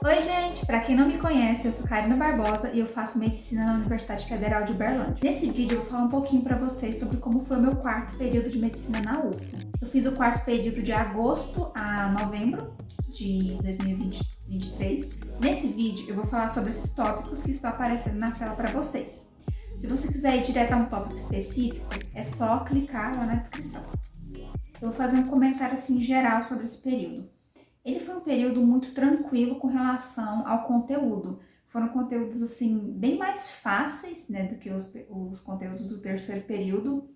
Oi gente, para quem não me conhece, eu sou Karina Barbosa e eu faço medicina na Universidade Federal de Uberlândia. Nesse vídeo eu vou falar um pouquinho para vocês sobre como foi o meu quarto período de medicina na UF. Eu fiz o quarto período de agosto a novembro de 2023. Nesse vídeo eu vou falar sobre esses tópicos que estão aparecendo na tela para vocês. Se você quiser ir direto a um tópico específico, é só clicar lá na descrição. Eu vou fazer um comentário assim geral sobre esse período. Ele foi um período muito tranquilo com relação ao conteúdo. Foram conteúdos assim bem mais fáceis, né, do que os conteúdos do terceiro período.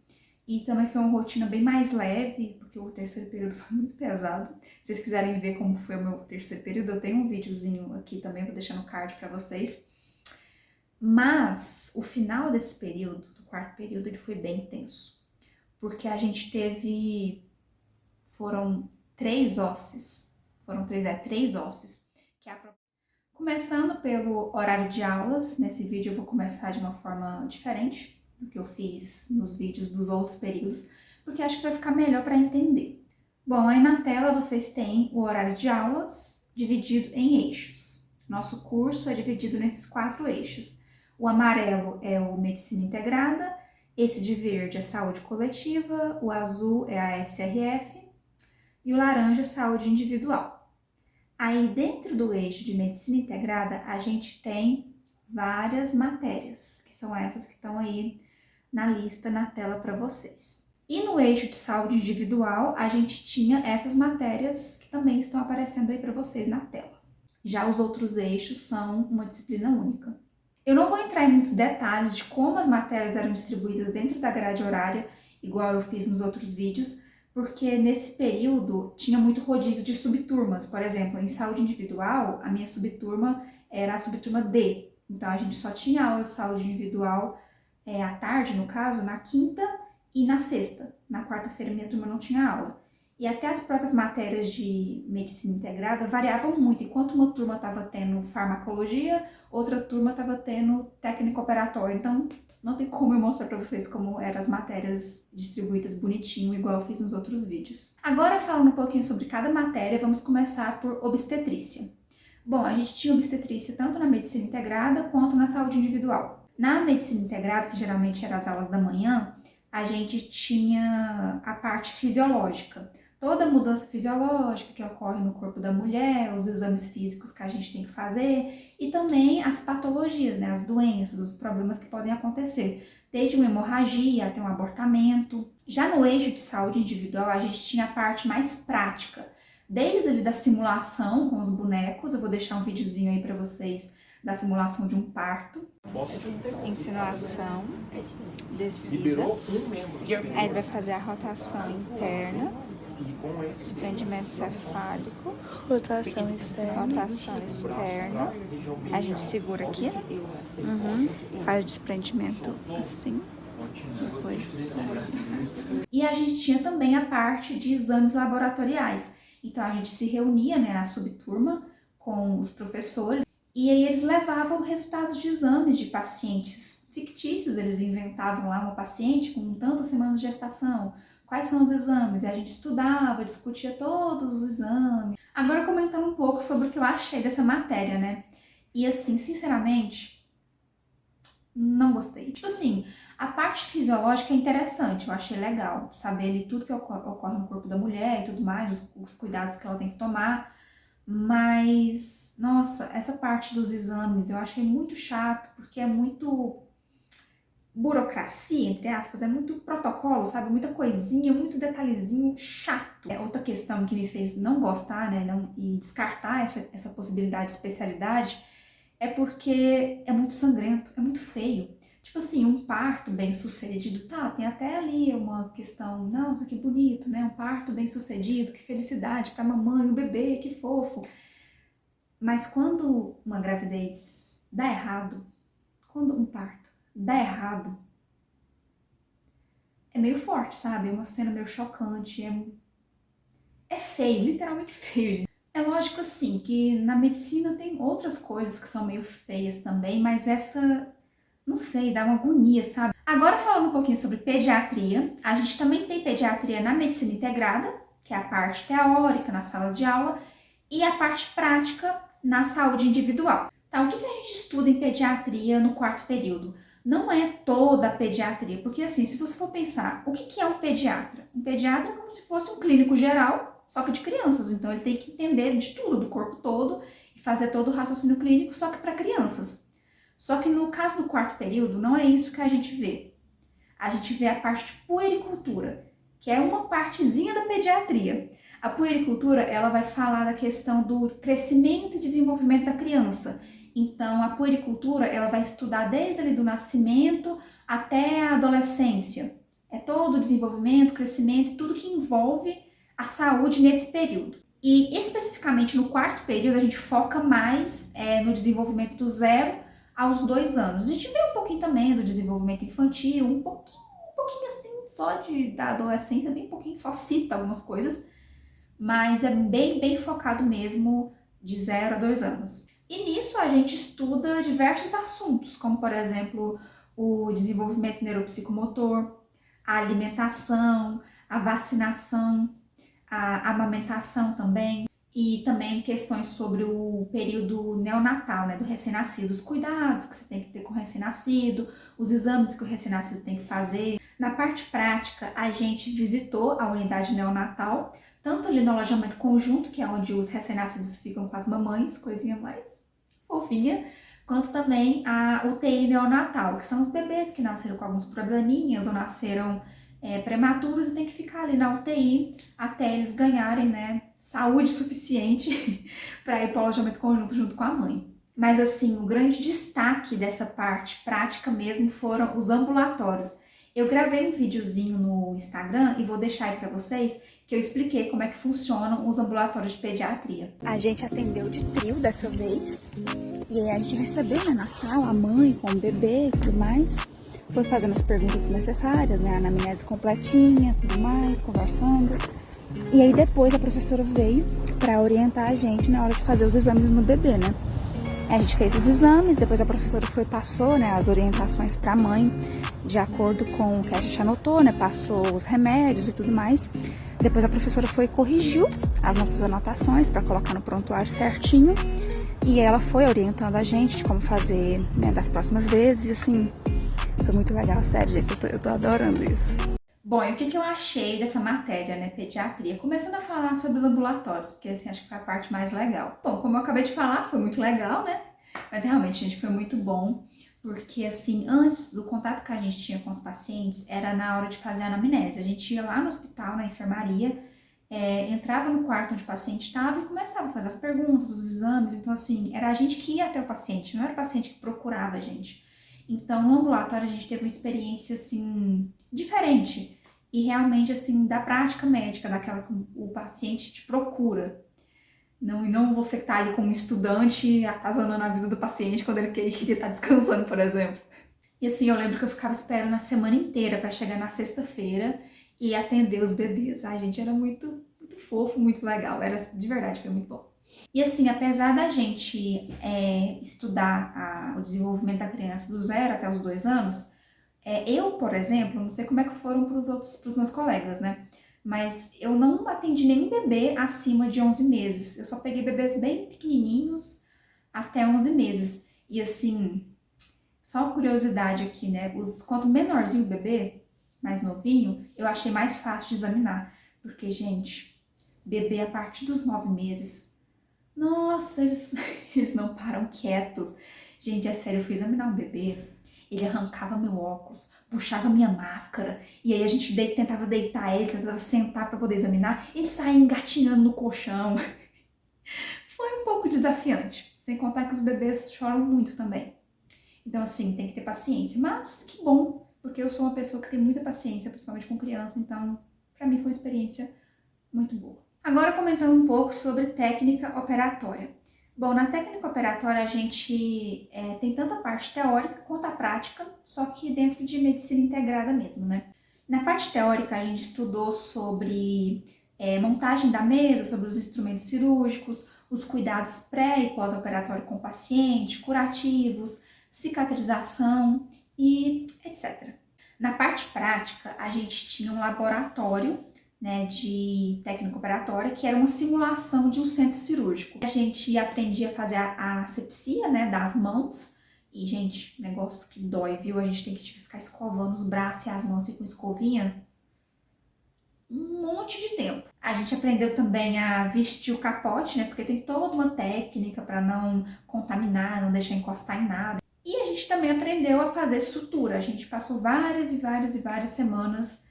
E também foi uma rotina bem mais leve, porque o terceiro período foi muito pesado. Se vocês quiserem ver como foi o meu terceiro período, eu tenho um videozinho aqui também, vou deixar no card para vocês. Mas o final desse período, do quarto período, ele foi bem intenso. Porque a gente foram três OSCEs. Três OSCEs. Começando pelo horário de aulas, nesse vídeo eu vou começar de uma forma diferente do que eu fiz nos vídeos dos outros períodos, porque acho que vai ficar melhor para entender. Bom, aí na tela vocês têm o horário de aulas dividido em eixos. Nosso curso é dividido nesses 4 eixos. O amarelo é o Medicina Integrada, esse de verde é Saúde Coletiva, o azul é a SRF e o laranja é Saúde Individual. Aí, dentro do eixo de Medicina Integrada, a gente tem várias matérias, que são essas que estão aí na lista, na tela para vocês. E no eixo de Saúde Individual, a gente tinha essas matérias que também estão aparecendo aí para vocês na tela. Já os outros eixos são uma disciplina única. Eu não vou entrar em muitos detalhes de como as matérias eram distribuídas dentro da grade horária, igual eu fiz nos outros vídeos, porque nesse período tinha muito rodízio de subturmas. Por exemplo, em saúde individual, a minha subturma era a subturma D. Então, a gente só tinha aula de saúde individual à tarde, no caso, na quinta e na sexta. Na quarta-feira, minha turma não tinha aula. E até as próprias matérias de medicina integrada variavam muito. Enquanto uma turma estava tendo farmacologia, outra turma estava tendo técnico operatório. Então, não tem como eu mostrar para vocês como eram as matérias distribuídas bonitinho, igual eu fiz nos outros vídeos. Agora, falando um pouquinho sobre cada matéria, vamos começar por obstetrícia. Bom, a gente tinha obstetrícia tanto na medicina integrada quanto na saúde individual. Na medicina integrada, que geralmente eram as aulas da manhã, a gente tinha a parte fisiológica. Toda mudança fisiológica que ocorre no corpo da mulher, os exames físicos que a gente tem que fazer e também as patologias, né, as doenças, os problemas que podem acontecer, desde uma hemorragia até um abortamento. Já no eixo de saúde individual, a gente tinha a parte mais prática, desde ali da simulação com os bonecos. Eu vou deixar um videozinho aí para vocês da simulação de um parto. Insinuação, descida, aí ele vai fazer a rotação interna, desprendimento cefálico, rotação externa, a gente segura aqui, faz o desprendimento assim, depois assim. E a gente tinha também a parte de exames laboratoriais, então a gente se reunia, né, a subturma com os professores, e aí eles levavam resultados de exames de pacientes fictícios, eles inventavam lá uma paciente com tantas semanas de gestação, quais são os exames, e a gente estudava, discutia todos os exames. Agora comentando um pouco sobre o que eu achei dessa matéria, né? E assim, sinceramente, não gostei. Tipo assim, a parte fisiológica é interessante, eu achei legal, saber ali tudo que ocorre no corpo da mulher e tudo mais, os cuidados que ela tem que tomar. Mas, nossa, essa parte dos exames eu achei muito chato, porque é muito burocracia, entre aspas, é muito protocolo, sabe? Muita coisinha, muito detalhezinho chato. Outra questão que me fez não gostar, né, e descartar essa possibilidade de especialidade é porque é muito sangrento, é muito feio. Tipo assim, um parto bem sucedido, tá, tem até ali uma questão, nossa, que bonito, né? Um parto bem sucedido, que felicidade pra mamãe, o bebê, que fofo. Mas quando uma gravidez dá errado, quando um parto dá errado, é meio forte, sabe? É uma cena meio chocante, é feio, literalmente feio. É lógico assim que na medicina tem outras coisas que são meio feias também, mas essa, não sei, dá uma agonia, sabe? Agora falando um pouquinho sobre pediatria, a gente também tem pediatria na medicina integrada, que é a parte teórica na sala de aula, e a parte prática na saúde individual. Tá, o que a gente estuda em pediatria no quarto período? Não é toda a pediatria, porque assim, se você for pensar, o que é um pediatra? Um pediatra é como se fosse um clínico geral, só que de crianças, então ele tem que entender de tudo, do corpo todo, e fazer todo o raciocínio clínico, só que para crianças. Só que no caso do quarto período, não é isso que a gente vê. A gente vê a parte de puericultura, que é uma partezinha da pediatria. A puericultura, ela vai falar da questão do crescimento e desenvolvimento da criança. Então, a puericultura, ela vai estudar desde ali do nascimento até a adolescência. É todo o desenvolvimento, crescimento, tudo que envolve a saúde nesse período. E especificamente no quarto período, a gente foca mais no desenvolvimento do 0 aos 2 anos. A gente vê um pouquinho também do desenvolvimento infantil, um pouquinho assim, só da adolescência, bem pouquinho, só cita algumas coisas, mas é bem focado mesmo de 0 a 2 anos. E nisso a gente estuda diversos assuntos, como por exemplo, o desenvolvimento neuropsicomotor, a alimentação, a vacinação, a amamentação também, e também questões sobre o período neonatal, né, do recém-nascido, os cuidados que você tem que ter com o recém-nascido, os exames que o recém-nascido tem que fazer. Na parte prática, a gente visitou a unidade neonatal, tanto ali no alojamento conjunto, que é onde os recém-nascidos ficam com as mamães, coisinha mais fofinha, quanto também a UTI neonatal, que são os bebês que nasceram com alguns probleminhas ou nasceram prematuros e tem que ficar ali na UTI até eles ganharem, né, saúde suficiente para ir para o alojamento conjunto junto com a mãe. Mas assim, o grande destaque dessa parte prática mesmo foram os ambulatórios. Eu gravei um videozinho no Instagram e vou deixar aí para vocês que eu expliquei como é que funcionam os ambulatórios de pediatria. A gente atendeu de trio dessa vez e aí a gente recebeu, né, na sala a mãe com o bebê e tudo mais. Foi fazendo as perguntas necessárias, né, a anamnese completinha, tudo mais, conversando. E aí depois a professora veio para orientar a gente na hora de fazer os exames no bebê, né. A gente fez os exames, depois a professora passou, né, as orientações para a mãe, de acordo com o que a gente anotou, né, passou os remédios e tudo mais. Depois a professora foi e corrigiu as nossas anotações para colocar no prontuário certinho. E ela foi orientando a gente de como fazer, né, das próximas vezes, e assim, foi muito legal, sério, gente, eu tô adorando isso. Bom, e o que eu achei dessa matéria, né, pediatria? Começando a falar sobre os ambulatórios, porque assim, acho que foi a parte mais legal. Bom, como eu acabei de falar, foi muito legal, né? Mas realmente, gente, foi muito bom, porque assim, antes do contato que a gente tinha com os pacientes, era na hora de fazer a anamnese. A gente ia lá no hospital, na enfermaria, entrava no quarto onde o paciente estava e começava a fazer as perguntas, os exames. Então, assim, era a gente que ia até o paciente, não era o paciente que procurava a gente. Então, no ambulatório, a gente teve uma experiência, assim, diferente. E realmente, assim, da prática médica, daquela que o paciente te procura. Não você que tá ali como estudante, atazanando a vida do paciente quando ele queria estar descansando, por exemplo. E assim, eu lembro que eu ficava esperando a semana inteira para chegar na sexta-feira e atender os bebês. Ai, gente, era muito fofo, muito legal. Era, de verdade, foi muito bom. E assim, apesar da gente estudar o desenvolvimento da criança do 0 até os 2 anos, eu, por exemplo, não sei como é que foram pros meus colegas, né? Mas eu não atendi nenhum bebê acima de 11 meses. Eu só peguei bebês bem pequenininhos até 11 meses. E assim, só uma curiosidade aqui, né? Quanto menorzinho o bebê, mais novinho, eu achei mais fácil de examinar. Porque, gente, bebê a partir dos 9 meses, nossa, eles não param quietos. Gente, é sério, eu fui examinar um bebê, ele arrancava meu óculos, puxava minha máscara, e aí a gente tentava deitar ele, tentava sentar para poder examinar, ele saía engatinhando no colchão. Foi um pouco desafiante, sem contar que os bebês choram muito também. Então, assim, tem que ter paciência. Mas que bom, porque eu sou uma pessoa que tem muita paciência, principalmente com criança, então, para mim foi uma experiência muito boa. Agora comentando um pouco sobre técnica operatória. Bom, na técnica operatória a gente tem tanto a parte teórica quanto a prática, só que dentro de medicina integrada mesmo, né? Na parte teórica a gente estudou sobre montagem da mesa, sobre os instrumentos cirúrgicos, os cuidados pré e pós-operatório com o paciente, curativos, cicatrização e etc. Na parte prática a gente tinha um laboratório né, de técnica operatória, que era uma simulação de um centro cirúrgico. A gente aprendia a fazer a asepsia, né, das mãos. E, gente, negócio que dói, viu? A gente tem que ficar escovando os braços e as mãos assim, com escovinha um monte de tempo. A gente aprendeu também a vestir o capote, né? Porque tem toda uma técnica para não contaminar, não deixar encostar em nada. E a gente também aprendeu a fazer sutura. A gente passou várias e várias e várias semanas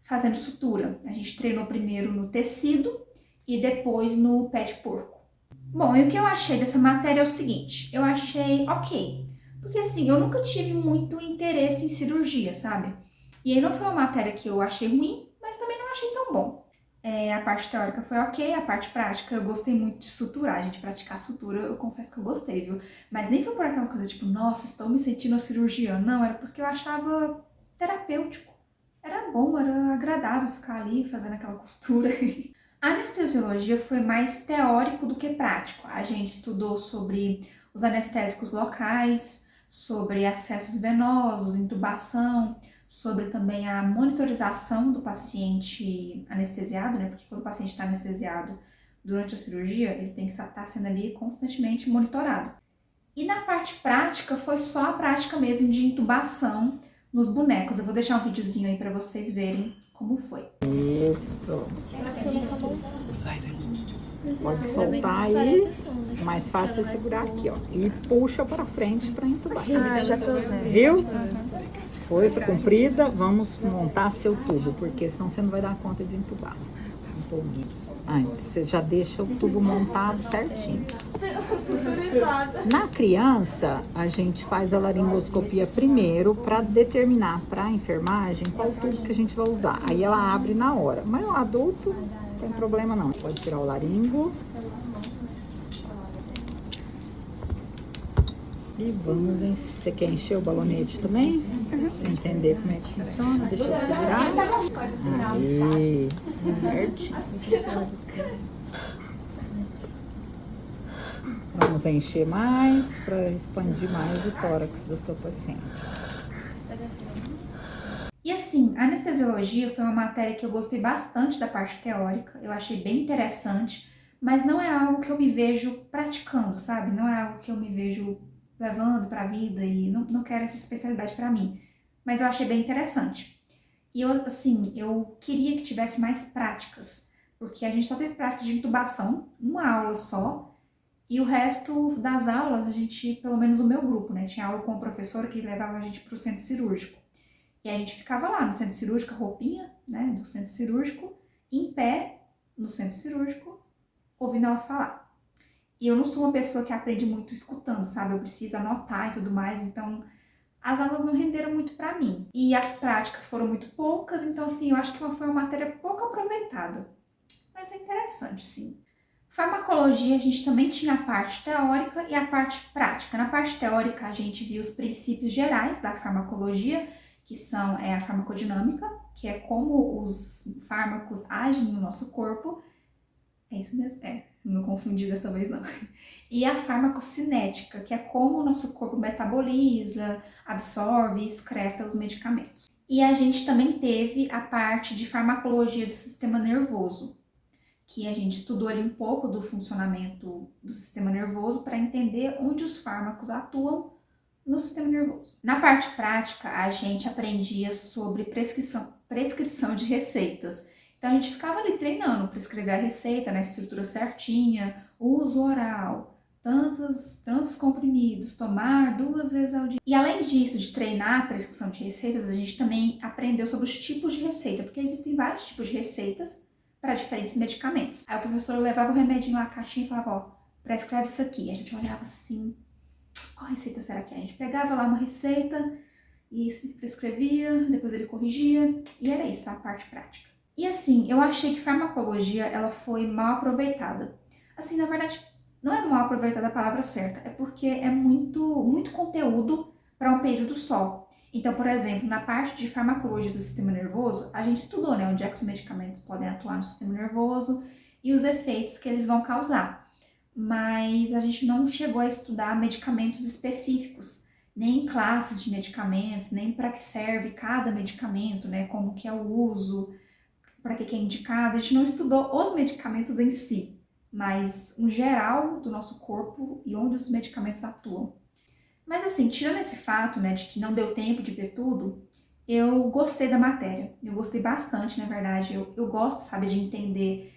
fazendo sutura. A gente treinou primeiro no tecido e depois no pé de porco. Bom, e o que eu achei dessa matéria é o seguinte, eu achei ok. Porque assim, eu nunca tive muito interesse em cirurgia, sabe? E aí não foi uma matéria que eu achei ruim, mas também não achei tão bom. A parte teórica foi ok, a parte prática eu gostei muito de suturar, gente, praticar sutura, eu confesso que eu gostei, viu? Mas nem foi por aquela coisa tipo, nossa, estou me sentindo cirurgiã, não, era porque eu achava terapêutico. Era bom, era agradável ficar ali fazendo aquela costura. A anestesiologia foi mais teórico do que prático. A gente estudou sobre os anestésicos locais, sobre acessos venosos, intubação, sobre também a monitorização do paciente anestesiado, né? Porque quando o paciente está anestesiado durante a cirurgia, ele tem que estar sendo ali constantemente monitorado. E na parte prática, foi só a prática mesmo de intubação nos bonecos. Eu vou deixar um videozinho aí para vocês verem como foi. Isso. Pode soltar aí. Mais fácil é segurar aqui, ó. E puxa para frente para entubar. Já tô vendo. Viu? Força comprida, vamos montar seu tubo, porque senão você não vai dar conta de entubar. Um pouquinho. Antes, você já deixa o tubo montado certinho. Na criança, a gente faz a laringoscopia primeiro para determinar para a enfermagem qual tubo que a gente vai usar. Aí ela abre na hora. Mas o adulto não tem problema não. Pode tirar o laringo. E vamos, você quer encher o balonete também? Você entender como é que funciona? Deixa eu segurar. Aí, certo. Vamos encher mais para expandir mais o tórax da sua paciente. E assim, a anestesiologia foi uma matéria que eu gostei bastante da parte teórica, eu achei bem interessante, mas não é algo que eu me vejo praticando, sabe? Não é algo que eu me vejo levando para a vida e não quero essa especialidade para mim. Mas eu achei bem interessante. E eu queria que tivesse mais práticas, porque a gente só teve prática de intubação, uma aula só, e o resto das aulas, a gente, pelo menos o meu grupo, né, tinha aula com o professor que levava a gente para o centro cirúrgico. E a gente ficava lá no centro cirúrgico, a roupinha, né, do centro cirúrgico, em pé no centro cirúrgico, ouvindo ela falar. E eu não sou uma pessoa que aprende muito escutando, sabe? Eu preciso anotar e tudo mais, então as aulas não renderam muito pra mim. E as práticas foram muito poucas, então assim, eu acho que foi uma matéria pouco aproveitada. Mas é interessante, sim. Farmacologia, a gente também tinha a parte teórica e a parte prática. Na parte teórica, a gente viu os princípios gerais da farmacologia, que são a farmacodinâmica, que é como os fármacos agem no nosso corpo. É isso mesmo? Não confundi dessa vez não. E a farmacocinética, que é como o nosso corpo metaboliza, absorve e excreta os medicamentos. E a gente também teve a parte de farmacologia do sistema nervoso, que a gente estudou ali um pouco do funcionamento do sistema nervoso para entender onde os fármacos atuam no sistema nervoso. Na parte prática, a gente aprendia sobre prescrição de receitas. Então a gente ficava ali treinando para escrever a receita na estrutura certinha, uso oral, tantos comprimidos, tomar 2 vezes ao dia. E além disso, de treinar a prescrição de receitas, a gente também aprendeu sobre os tipos de receita, porque existem vários tipos de receitas para diferentes medicamentos. Aí o professor levava o remedinho lá, a caixinha e falava, ó, prescreve isso aqui. A gente olhava assim, qual receita será que é? A gente pegava lá uma receita e prescrevia, depois ele corrigia, e era isso, a parte prática. E assim, eu achei que farmacologia, ela foi mal aproveitada. Assim, na verdade, não é mal aproveitada a palavra certa, é porque é muito conteúdo para um período só. Então, por exemplo, na parte de farmacologia do sistema nervoso, a gente estudou, né, onde é que os medicamentos podem atuar no sistema nervoso e os efeitos que eles vão causar. Mas a gente não chegou a estudar medicamentos específicos, nem classes de medicamentos, nem para que serve cada medicamento, né, como que é o uso, para que é indicado, a gente não estudou os medicamentos em si, mas um geral do nosso corpo e onde os medicamentos atuam. Mas assim, tirando esse fato, né, de que não deu tempo de ver tudo, eu gostei da matéria. Eu gostei bastante, na verdade. Eu gosto, sabe, de entender.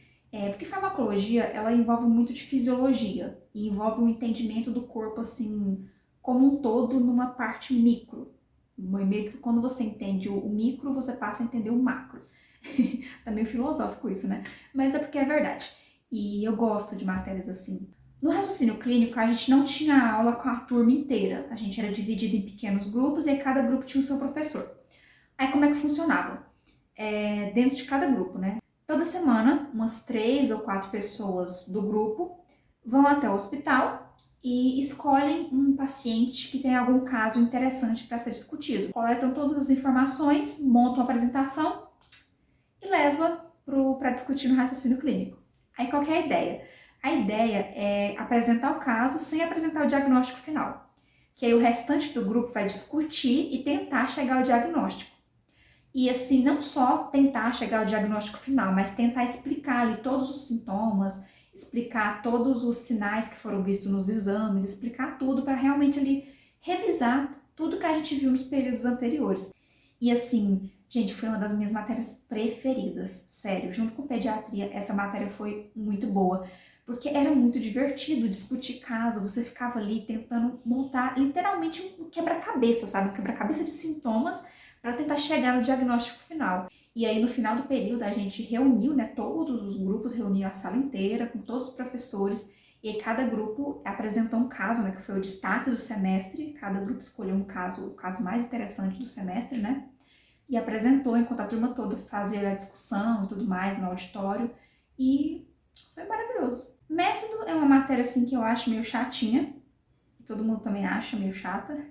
Porque farmacologia, ela envolve muito de fisiologia. E envolve um entendimento do corpo, assim, como um todo, numa parte micro. Meio que quando você entende o micro, você passa a entender o macro. Tá meio filosófico isso, né? Mas é porque é verdade. E eu gosto de matérias assim. No raciocínio clínico, a gente não tinha aula com a turma inteira. A gente era dividido em pequenos grupos e cada grupo tinha o seu professor. Aí como é que funcionava? Dentro de cada grupo, né? Toda semana, umas 3 ou 4 pessoas do grupo vão até o hospital e escolhem um paciente que tem algum caso interessante para ser discutido. Coletam todas as informações, montam a apresentação e leva para discutir no raciocínio clínico. Aí qual que é a ideia? A ideia é apresentar o caso sem apresentar o diagnóstico final, que aí o restante do grupo vai discutir e tentar chegar ao diagnóstico. E assim, não só tentar chegar ao diagnóstico final, mas tentar explicar ali todos os sintomas, explicar todos os sinais que foram vistos nos exames, explicar tudo para realmente ali revisar tudo que a gente viu nos períodos anteriores. E assim, gente, foi uma das minhas matérias preferidas, sério. Junto com pediatria, essa matéria foi muito boa, porque era muito divertido discutir caso, você ficava ali tentando montar literalmente um quebra-cabeça, sabe? Um quebra-cabeça de sintomas para tentar chegar no diagnóstico final. E aí, no final do período, a gente reuniu, né, todos os grupos, reuniu a sala inteira, com todos os professores, e aí cada grupo apresentou um caso, né, que foi o destaque do semestre, cada grupo escolheu um caso, o caso mais interessante do semestre, né, e apresentou enquanto a turma toda fazia a discussão e tudo mais no auditório, e foi maravilhoso. Método é uma matéria, assim, que eu acho meio chatinha, e todo mundo também acha meio chata,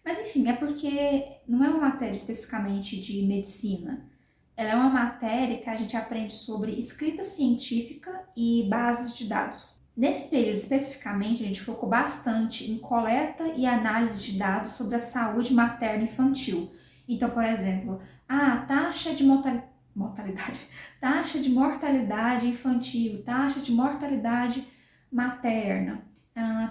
mas enfim, é porque não é uma matéria especificamente de medicina. Ela é uma matéria que a gente aprende sobre escrita científica e bases de dados. Nesse período especificamente, a gente focou bastante em coleta e análise de dados sobre a saúde materna e infantil. Então, por exemplo, taxa de mortalidade infantil, taxa de mortalidade materna,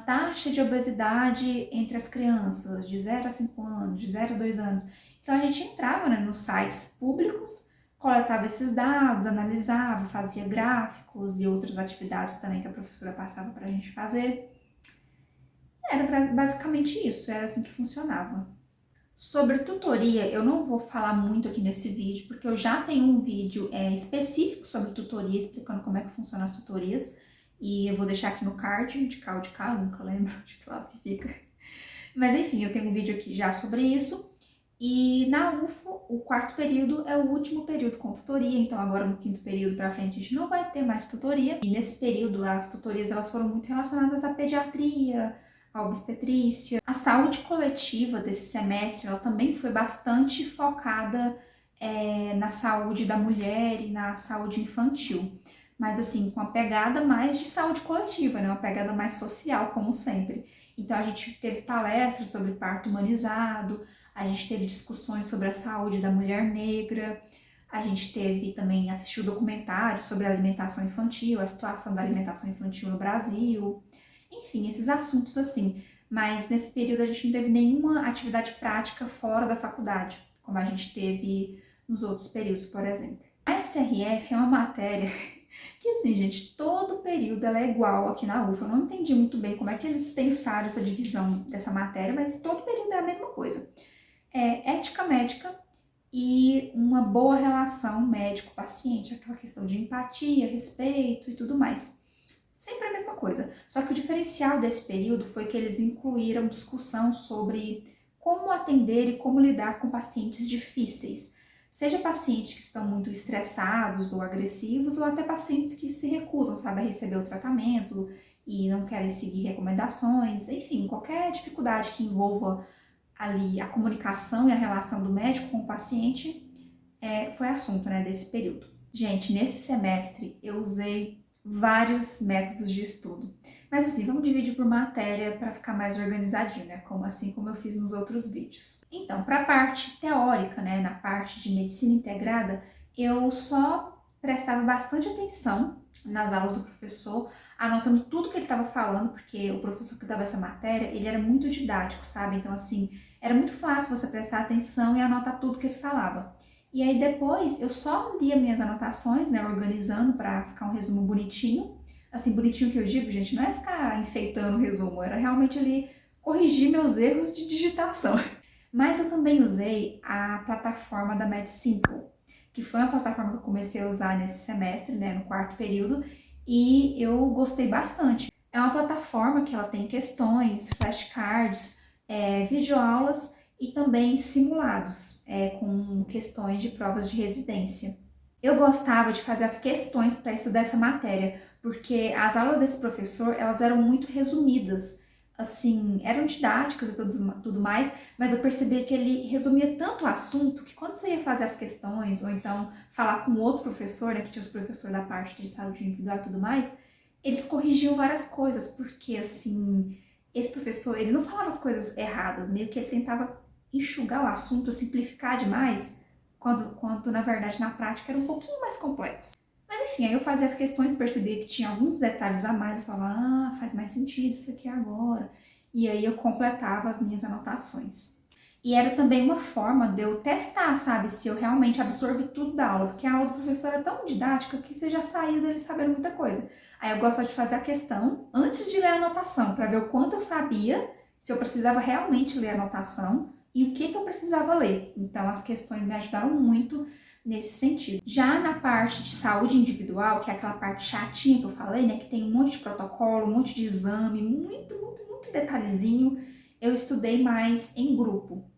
taxa de obesidade entre as crianças de 0 a 5 anos, de 0 a 2 anos. Então a gente entrava, né, nos sites públicos, coletava esses dados, analisava, fazia gráficos e outras atividades também que a professora passava para a gente fazer. Era basicamente isso, era assim que funcionava. Sobre tutoria, eu não vou falar muito aqui nesse vídeo, porque eu já tenho um vídeo específico sobre tutoria, explicando como é que funcionam as tutorias. E eu vou deixar aqui no card, de cá, eu nunca lembro de que lado que fica. Mas enfim, eu tenho um vídeo aqui já sobre isso. E na UFO, o 4º período é o último período com tutoria, então agora no 5º período para frente a gente não vai ter mais tutoria. E nesse período as tutorias elas foram muito relacionadas à pediatria, à obstetrícia. A saúde coletiva desse semestre ela também foi bastante focada na saúde da mulher e na saúde infantil. Mas assim, com a pegada mais de saúde coletiva, né? Uma pegada mais social, como sempre. Então a gente teve palestras sobre parto humanizado, a gente teve discussões sobre a saúde da mulher negra, a gente teve também, assistiu documentários sobre a alimentação infantil, a situação da alimentação infantil no Brasil, enfim, esses assuntos assim. Mas nesse período a gente não teve nenhuma atividade prática fora da faculdade, como a gente teve nos outros períodos, por exemplo. A SRF é uma matéria que assim, gente, todo período ela é igual aqui na UFA. Eu não entendi muito bem como é que eles pensaram essa divisão dessa matéria, mas todo período é a mesma coisa. É ética médica e uma boa relação médico-paciente, aquela questão de empatia, respeito e tudo mais. Sempre a mesma coisa. Só que o diferencial desse período foi que eles incluíram discussão sobre como atender e como lidar com pacientes difíceis. Seja pacientes que estão muito estressados ou agressivos, ou até pacientes que se recusam, sabe, a receber o tratamento e não querem seguir recomendações. Enfim, qualquer dificuldade que envolva ali a comunicação e a relação do médico com o paciente foi assunto, né, desse período. Gente, nesse semestre eu usei vários métodos de estudo. Mas assim, vamos dividir por matéria para ficar mais organizadinho, né? Assim como eu fiz nos outros vídeos. Então, para a parte teórica, né, na parte de medicina integrada, eu só prestava bastante atenção nas aulas do professor, anotando tudo que ele estava falando, porque o professor que dava essa matéria, ele era muito didático, sabe? Então, assim, era muito fácil você prestar atenção e anotar tudo que ele falava. E aí depois eu só lia minhas anotações, né, organizando para ficar um resumo bonitinho. Assim, bonitinho que eu digo, gente, não é ficar enfeitando o resumo, era realmente ali corrigir meus erros de digitação. Mas eu também usei a plataforma da MedSimple, que foi uma plataforma que eu comecei a usar nesse semestre, né, no 4º período, e eu gostei bastante. É uma plataforma que ela tem questões, flashcards, videoaulas e também simulados, com questões de provas de residência. Eu gostava de fazer as questões para estudar essa matéria, porque as aulas desse professor, elas eram muito resumidas, assim, eram didáticas e tudo mais, mas eu percebi que ele resumia tanto o assunto que quando você ia fazer as questões, ou então falar com outro professor, né, que tinha os professores da parte de saúde individual e tudo mais, eles corrigiam várias coisas, porque, assim, esse professor, ele não falava as coisas erradas, meio que ele tentava enxugar o assunto, simplificar demais, quando na verdade, na prática, era um pouquinho mais complexo. Mas enfim, aí eu fazia as questões, percebia que tinha alguns detalhes a mais, eu falava, faz mais sentido isso aqui agora. E aí eu completava as minhas anotações. E era também uma forma de eu testar, sabe, se eu realmente absorvi tudo da aula, porque a aula do professor era tão didática que você já saía dele sabendo muita coisa. Aí eu gostava de fazer a questão antes de ler a anotação, para ver o quanto eu sabia, se eu precisava realmente ler a anotação e o que eu precisava ler. Então as questões me ajudaram muito nesse sentido. Já na parte de saúde individual, que é aquela parte chatinha que eu falei, né, que tem um monte de protocolo, um monte de exame, muito detalhezinho, eu estudei mais em grupo.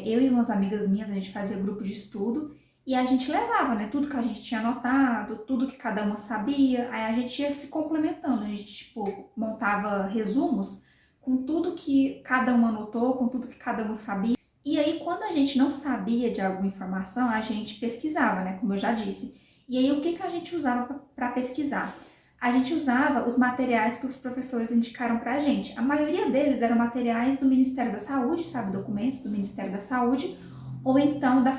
Eu e umas amigas minhas, a gente fazia grupo de estudo e a gente levava, né, tudo que a gente tinha anotado, tudo que cada uma sabia, aí a gente ia se complementando, a gente, tipo, montava resumos com tudo que cada uma anotou, com tudo que cada uma sabia. E aí, quando a gente não sabia de alguma informação, a gente pesquisava, né, como eu já disse. E aí, o que a gente usava para pesquisar? A gente usava os materiais que os professores indicaram para a gente. A maioria deles eram materiais do Ministério da Saúde, sabe, documentos do Ministério da Saúde, ou então da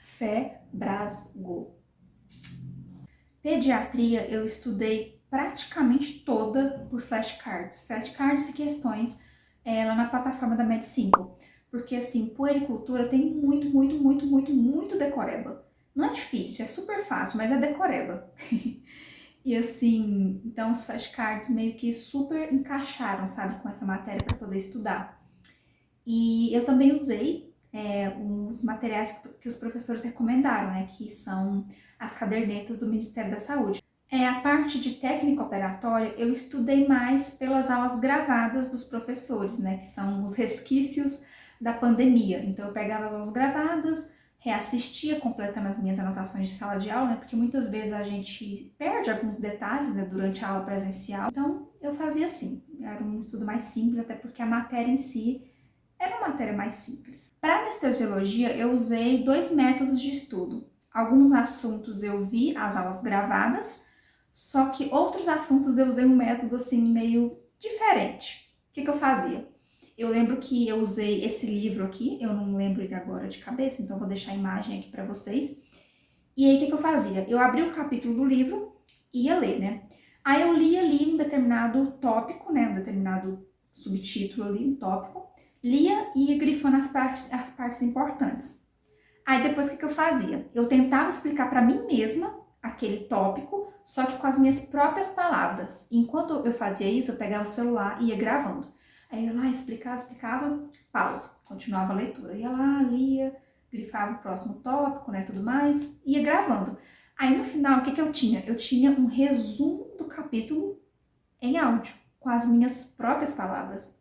FEBRASGO. Pediatria eu estudei praticamente toda por flashcards e questões lá na plataforma da MedSimple. Porque, assim, puericultura tem muito decoreba. Não é difícil, é super fácil, mas é decoreba. E, assim, então os flashcards meio que super encaixaram, sabe, com essa matéria para poder estudar. E eu também usei os materiais que os professores recomendaram, né, que são as cadernetas do Ministério da Saúde. A parte de técnica operatória, eu estudei mais pelas aulas gravadas dos professores, né, que são os resquícios da pandemia. Então, eu pegava as aulas gravadas, reassistia, completando as minhas anotações de sala de aula, né, porque muitas vezes a gente perde alguns detalhes, né, durante a aula presencial. Então, eu fazia assim, era um estudo mais simples, até porque a matéria em si era uma matéria mais simples. Para anestesiologia, eu usei 2 métodos de estudo. Alguns assuntos eu vi as aulas gravadas, só que outros assuntos eu usei um método assim meio diferente. O que eu fazia? Eu lembro que eu usei esse livro aqui, eu não lembro ele agora de cabeça, então eu vou deixar a imagem aqui para vocês. E aí o que eu fazia? Eu abri o capítulo do livro e ia ler, né? Aí eu lia ali um determinado tópico, né? Um determinado subtítulo ali, um tópico. Lia e ia grifando as partes importantes. Aí depois o que eu fazia? Eu tentava explicar para mim mesma aquele tópico, só que com as minhas próprias palavras. Enquanto eu fazia isso, eu pegava o celular e ia gravando. Aí eu ia lá, explicava, pausa, continuava a leitura. Ia lá, lia, grifava o próximo tópico, né, tudo mais, ia gravando. Aí no final, o que eu tinha? Eu tinha um resumo do capítulo em áudio, com as minhas próprias palavras.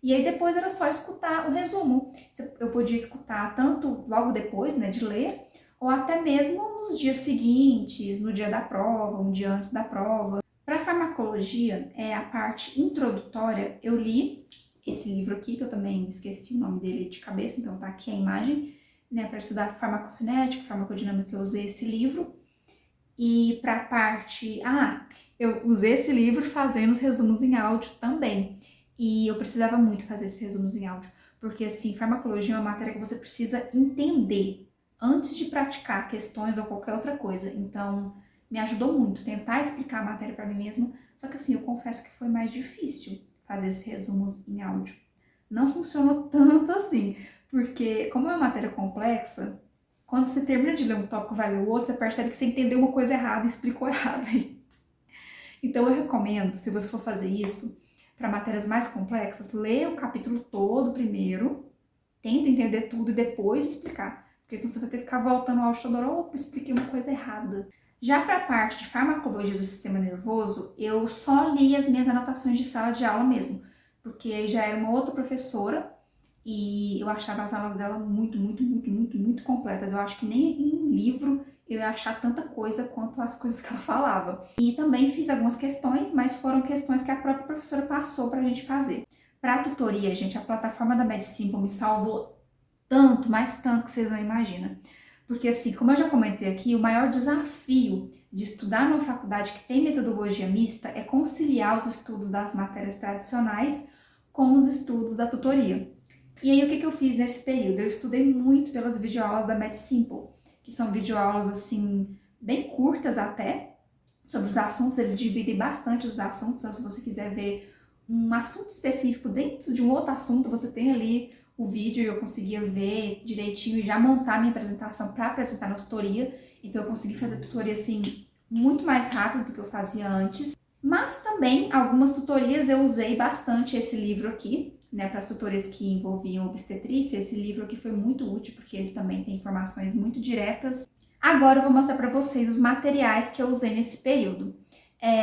E aí depois era só escutar o resumo. Eu podia escutar tanto logo depois, né, de ler, ou até mesmo nos dias seguintes, no dia da prova, um dia antes da prova. Para farmacologia, a parte introdutória, eu li esse livro aqui, que eu também esqueci o nome dele de cabeça, então tá aqui a imagem, né, para estudar farmacocinética, farmacodinâmica, eu usei esse livro. E para a parte... eu usei esse livro fazendo os resumos em áudio também. E eu precisava muito fazer esses resumos em áudio, porque, assim, farmacologia é uma matéria que você precisa entender antes de praticar questões ou qualquer outra coisa. Então, me ajudou muito tentar explicar a matéria para mim mesma. Só que assim, eu confesso que foi mais difícil fazer esses resumos em áudio. Não funcionou tanto assim, porque como é uma matéria complexa, quando você termina de ler um tópico e vai ler o outro, você percebe que você entendeu uma coisa errada e explicou errado aí. Então eu recomendo, se você for fazer isso, para matérias mais complexas, ler o capítulo todo primeiro, tenta entender tudo e depois explicar. Porque senão você vai ter que ficar voltando ao áudio toda hora, opa, expliquei uma coisa errada. Já para a parte de farmacologia do sistema nervoso, eu só li as minhas anotações de sala de aula mesmo, porque já era uma outra professora e eu achava as aulas dela muito completas. Eu acho que nem em um livro eu ia achar tanta coisa quanto as coisas que ela falava. E também fiz algumas questões, mas foram questões que a própria professora passou pra gente fazer. Para a tutoria, gente, a plataforma da MedSimple me salvou tanto, mais tanto que vocês não imaginam. Porque assim, como eu já comentei aqui, o maior desafio de estudar numa faculdade que tem metodologia mista é conciliar os estudos das matérias tradicionais com os estudos da tutoria. E aí, o que eu fiz nesse período? Eu estudei muito pelas videoaulas da MedSimple, que são videoaulas, assim, bem curtas até, sobre os assuntos. Eles dividem bastante os assuntos, então se você quiser ver um assunto específico dentro de um outro assunto, você tem ali o vídeo e eu conseguia ver direitinho e já montar minha apresentação para apresentar na tutoria. Então eu consegui fazer a tutoria, assim, muito mais rápido do que eu fazia antes. Mas também, algumas tutorias eu usei bastante esse livro aqui, né, para as tutorias que envolviam obstetrícia. Esse livro aqui foi muito útil, porque ele também tem informações muito diretas. Agora eu vou mostrar para vocês os materiais que eu usei nesse período.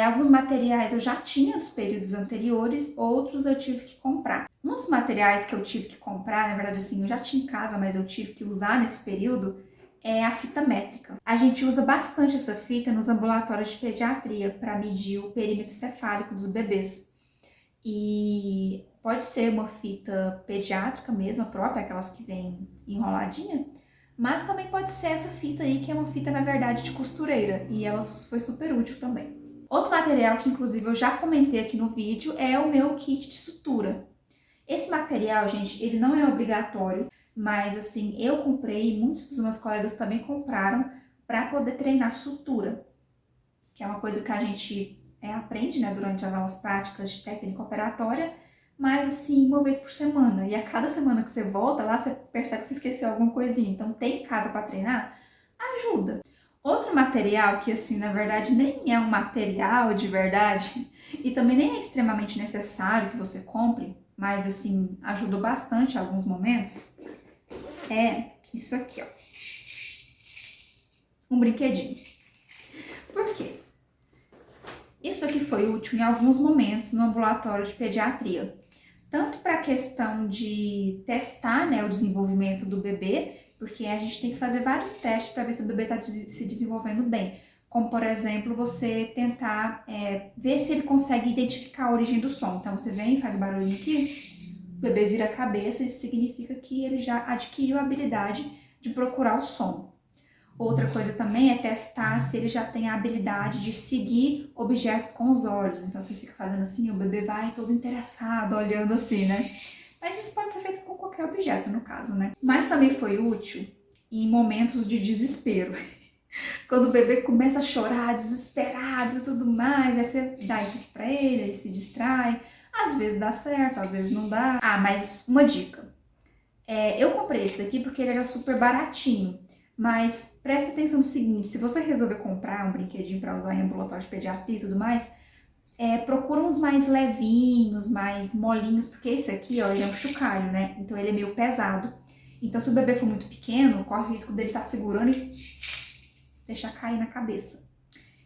Alguns materiais eu já tinha dos períodos anteriores, outros eu tive que comprar. Um dos materiais que eu tive que comprar, na verdade assim, eu já tinha em casa, mas eu tive que usar nesse período, é a fita métrica. A gente usa bastante essa fita nos ambulatórios de pediatria para medir o perímetro cefálico dos bebês. E pode ser uma fita pediátrica mesmo, a própria, aquelas que vem enroladinha, mas também pode ser essa fita aí, que é uma fita, na verdade, de costureira, e ela foi super útil também. Outro material que, inclusive, eu já comentei aqui no vídeo é o meu kit de sutura. Esse material, gente, ele não é obrigatório, mas, assim, eu comprei e muitos dos meus colegas também compraram para poder treinar sutura, que é uma coisa que a gente aprende, né, durante as aulas práticas de técnica operatória, mas assim, uma vez por semana. E a cada semana que você volta lá, você percebe que você esqueceu alguma coisinha. Então, ter em casa para treinar ajuda. Outro material que, assim, na verdade, nem é um material de verdade e também nem é extremamente necessário que você compre, mas, assim, ajudou bastante em alguns momentos, é isso aqui, ó. Um brinquedinho. Por quê? Isso aqui foi útil em alguns momentos no ambulatório de pediatria. Tanto para a questão de testar, né, o desenvolvimento do bebê, porque a gente tem que fazer vários testes para ver se o bebê está se desenvolvendo bem. Como, por exemplo, você tentar ver se ele consegue identificar a origem do som. Então, você vem, faz barulhinho aqui, o bebê vira a cabeça, isso significa que ele já adquiriu a habilidade de procurar o som. Outra coisa também é testar se ele já tem a habilidade de seguir objetos com os olhos. Então, você fica fazendo assim, o bebê vai todo interessado, olhando assim, né? Mas isso pode ser feito com qualquer objeto, no caso, né? Mas também foi útil em momentos de desespero. Quando o bebê começa a chorar, desesperado e tudo mais, aí você dá isso aqui pra ele, ele se distrai. Às vezes dá certo, às vezes não dá. Ah, mas uma dica. Eu comprei esse daqui porque ele era super baratinho. Mas presta atenção no seguinte, se você resolver comprar um brinquedinho para usar em ambulatório de pediatria e tudo mais, procura uns mais levinhos, mais molinhos, porque esse aqui, ó, ele é um chocalho, né? Então ele é meio pesado. Então se o bebê for muito pequeno, corre o risco dele estar segurando e deixar cair na cabeça.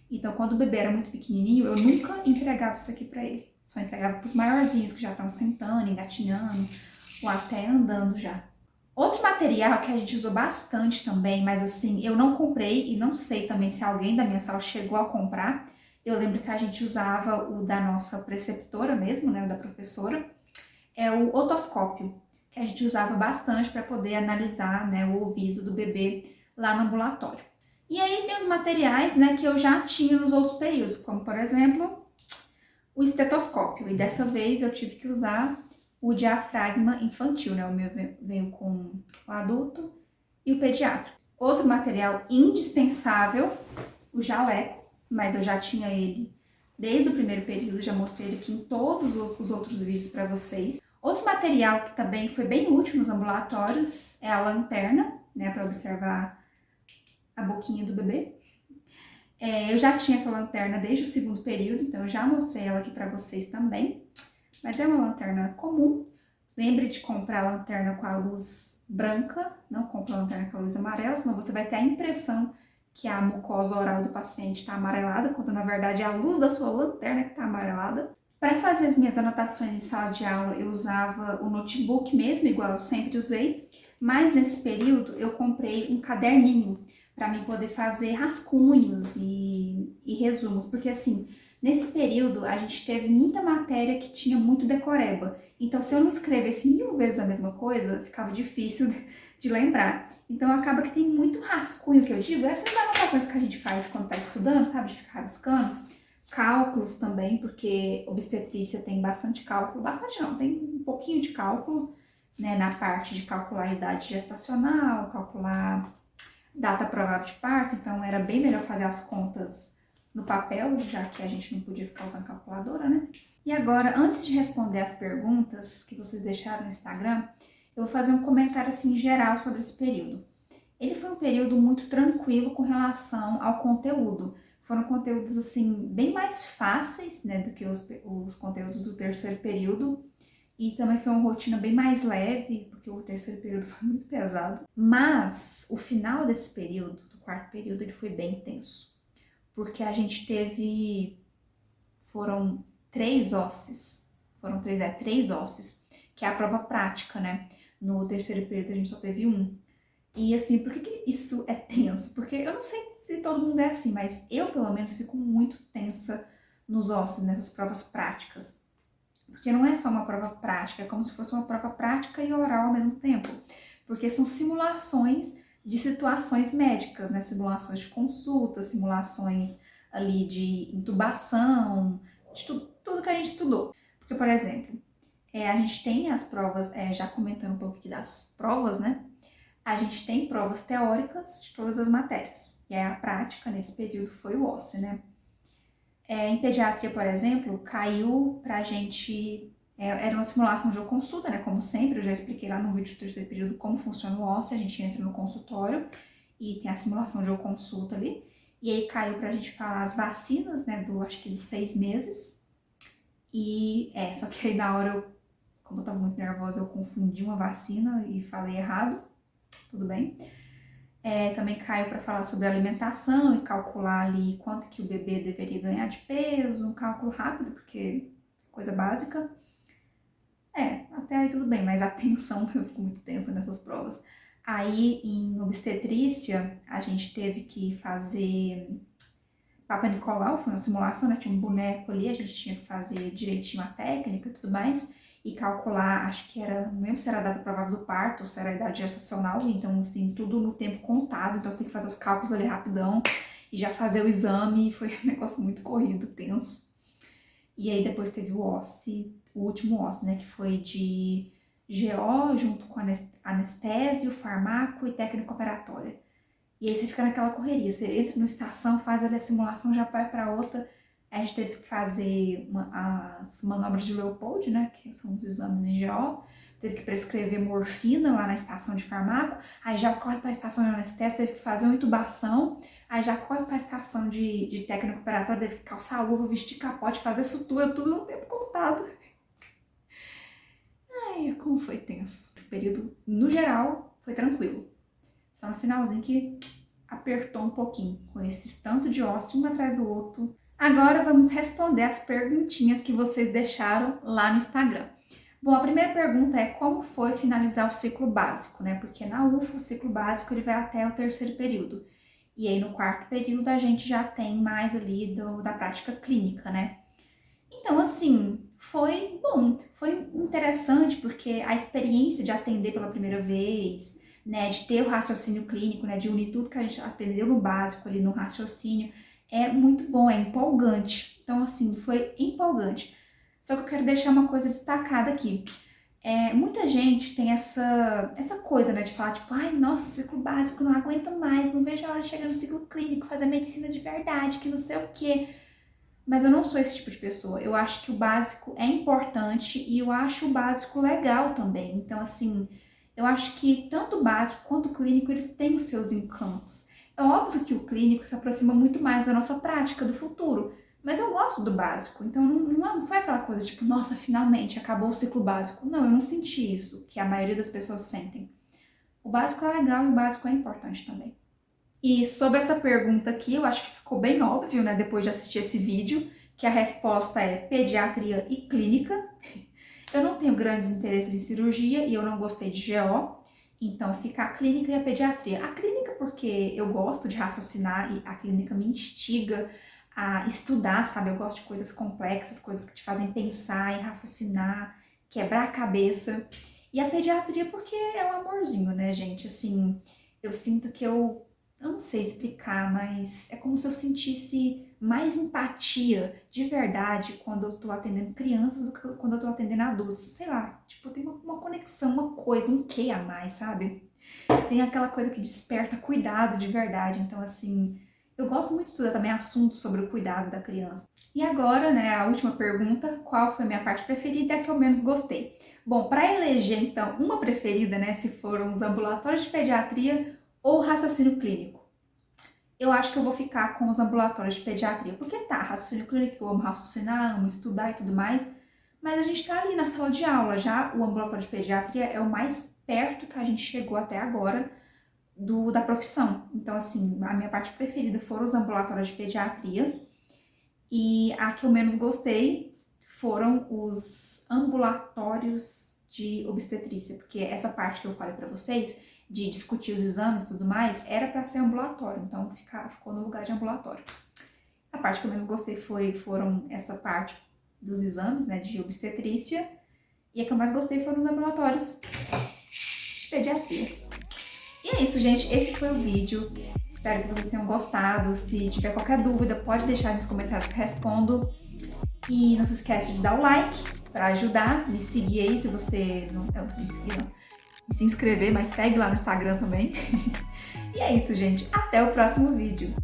Então quando o bebê era muito pequenininho, eu nunca entregava isso aqui para ele. Só entregava para os maiorzinhos que já estão sentando, engatinhando, ou até andando já. Outro material que a gente usou bastante também, mas assim, eu não comprei e não sei também se alguém da minha sala chegou a comprar. Eu lembro que a gente usava o da nossa preceptora mesmo, né, o da professora, é o otoscópio, que a gente usava bastante para poder analisar, né, o ouvido do bebê lá no ambulatório. E aí tem os materiais, né, que eu já tinha nos outros períodos, como por exemplo, o estetoscópio. E dessa vez eu tive que usar o diafragma infantil, né? O meu veio com o adulto e o pediátrico. Outro material indispensável, o jaleco, mas eu já tinha ele desde o primeiro período, já mostrei ele aqui em todos os outros vídeos para vocês. Outro material que também foi bem útil nos ambulatórios é a lanterna, né, para observar a boquinha do bebê. Eu já tinha essa lanterna desde o segundo período, então eu já mostrei ela aqui para vocês também. Mas é uma lanterna comum. Lembre de comprar a lanterna com a luz branca, não compre a lanterna com a luz amarela, senão você vai ter a impressão que a mucosa oral do paciente está amarelada, quando na verdade é a luz da sua lanterna que está amarelada. Para fazer as minhas anotações em sala de aula, eu usava o notebook mesmo, igual eu sempre usei, mas nesse período eu comprei um caderninho para mim poder fazer rascunhos e resumos, porque assim, nesse período a gente teve muita matéria que tinha muito decoreba, então se eu não escrevesse 1000 vezes a mesma coisa, ficava difícil de lembrar. Então acaba que tem muito rascunho, que eu digo, essas anotações que a gente faz quando está estudando, sabe, de ficar rabiscando. Cálculos também, porque obstetrícia tem bastante cálculo, bastante não, tem um pouquinho de cálculo, né, na parte de calcular a idade gestacional, calcular data provável de parto, então era bem melhor fazer as contas no papel, já que a gente não podia ficar usando calculadora, né? E agora, antes de responder as perguntas que vocês deixaram no Instagram, eu vou fazer um comentário assim geral sobre esse período. Ele foi um período muito tranquilo com relação ao conteúdo. Foram conteúdos assim bem mais fáceis, né, do que os conteúdos do terceiro período. E também foi uma rotina bem mais leve, porque o terceiro período foi muito pesado. Mas o final desse período, do quarto período, ele foi bem intenso. Porque a gente foram três OSCEs, que é a prova prática, né? No terceiro período a gente só teve um. E assim, por que isso é tenso? Porque eu não sei se todo mundo é assim, mas eu pelo menos fico muito tensa nos OSCEs, nessas provas práticas. Porque não é só uma prova prática, é como se fosse uma prova prática e oral ao mesmo tempo. Porque são simulações de situações médicas, né? Simulações de consulta, simulações ali de intubação, de tudo que a gente estudou. Porque, por exemplo, a gente tem as provas, já comentando um pouco aqui das provas, né? A gente tem provas teóricas de todas as matérias. E aí a prática nesse período foi o OSCE, né? Em pediatria, por exemplo, caiu pra gente, era uma simulação de consulta, né? Como sempre, eu já expliquei lá no vídeo do terceiro período como funciona o OSCE. A gente entra no consultório e tem a simulação de consulta ali. E aí caiu pra gente falar as vacinas, né? Acho que dos 6 meses. E, só que aí na hora, como eu tava muito nervosa, eu confundi uma vacina e falei errado. Tudo bem. Também caiu para falar sobre alimentação e calcular ali quanto que o bebê deveria ganhar de peso, um cálculo rápido, porque coisa básica. Até aí tudo bem, mas a tensão, eu fico muito tensa nessas provas. Aí em obstetrícia, a gente teve que fazer Papa Nicolau, foi uma simulação, né? Tinha um boneco ali, a gente tinha que fazer direitinho a técnica e tudo mais. E calcular, acho que era, não lembro se era a data provável do parto, ou se era a idade gestacional, então assim, tudo no tempo contado, então você tem que fazer os cálculos ali rapidão e já fazer o exame, foi um negócio muito corrido, tenso. E aí depois teve o OSCE, o último OSCE, né, que foi de GO junto com anestésio, farmaco e técnica operatória. E aí você fica naquela correria, você entra na estação, faz ali a simulação, já vai para outra. A gente teve que fazer as manobras de Leopold, né, que são os exames em GO. Teve que prescrever morfina lá na estação de farmaco. Aí já corre para a estação de anestésio, teve que fazer uma intubação. Aí já corre para a estação de técnico operatório, teve que calçar a luva, vestir capote, fazer sutura, tudo no tempo contado. Ai, como foi tenso. O período, no geral, foi tranquilo. Só no finalzinho que apertou um pouquinho, com esses tanto de OSCE, um atrás do outro. Agora vamos responder as perguntinhas que vocês deixaram lá no Instagram. Bom, a primeira pergunta é como foi finalizar o ciclo básico, né? Porque na UFA o ciclo básico ele vai até o terceiro período. E aí no quarto período a gente já tem mais ali da prática clínica, né? Então assim, foi bom, foi interessante porque a experiência de atender pela primeira vez, né? De ter o raciocínio clínico, né? De unir tudo que a gente aprendeu no básico ali no raciocínio, é muito bom, é empolgante. Então, assim, foi empolgante. Só que eu quero deixar uma coisa destacada aqui. Muita gente tem essa coisa, né, de falar, tipo, ai, nossa, ciclo básico, não aguento mais, não vejo a hora de chegar no ciclo clínico, fazer medicina de verdade, que não sei o quê. Mas eu não sou esse tipo de pessoa. Eu acho que o básico é importante e eu acho o básico legal também. Então, assim, eu acho que tanto o básico quanto o clínico, eles têm os seus encantos. É óbvio que o clínico se aproxima muito mais da nossa prática do futuro, mas eu gosto do básico. Então, não foi aquela coisa tipo, nossa, finalmente acabou o ciclo básico. Não, eu não senti isso, que a maioria das pessoas sentem. O básico é legal e o básico é importante também. E sobre essa pergunta aqui, eu acho que ficou bem óbvio, né, depois de assistir esse vídeo, que a resposta é pediatria e clínica. Eu não tenho grandes interesses em cirurgia e eu não gostei de GO, então fica a clínica e a pediatria. A clínica porque eu gosto de raciocinar e a clínica me instiga a estudar, sabe? Eu gosto de coisas complexas, coisas que te fazem pensar e raciocinar, quebrar a cabeça. E a pediatria porque é um amorzinho, né, gente? Assim, eu sinto que eu não sei explicar, mas é como se eu sentisse mais empatia de verdade quando eu tô atendendo crianças do que quando eu tô atendendo adultos. Sei lá, tipo, tem uma conexão, uma coisa, um quê a mais, sabe? Tem aquela coisa que desperta cuidado de verdade. Então, assim, eu gosto muito de estudar também assuntos sobre o cuidado da criança. E agora, né, a última pergunta, qual foi a minha parte preferida e a que eu menos gostei? Bom, para eleger, então, uma preferida, né, se foram os ambulatórios de pediatria ou raciocínio clínico, eu acho que eu vou ficar com os ambulatórios de pediatria, porque tá, raciocínio clínico, eu amo raciocinar, amo estudar e tudo mais, mas a gente tá ali na sala de aula, já o ambulatório de pediatria é o mais perto que a gente chegou até agora da profissão. Então, assim, a minha parte preferida foram os ambulatórios de pediatria e a que eu menos gostei foram os ambulatórios de obstetrícia, porque essa parte que eu falei pra vocês, de discutir os exames e tudo mais, era para ser ambulatório, então ficou no lugar de ambulatório. A parte que eu menos gostei foram essa parte dos exames, né, de obstetrícia, e a que eu mais gostei foram os ambulatórios de pediatria. E é isso, gente, esse foi o vídeo, espero que vocês tenham gostado. Se tiver qualquer dúvida, pode deixar nos comentários que eu respondo, e não se esquece de dar o like para ajudar, me seguir aí se você não me seguir, não. E se inscrever, mas segue lá no Instagram também. E é isso, gente. Até o próximo vídeo.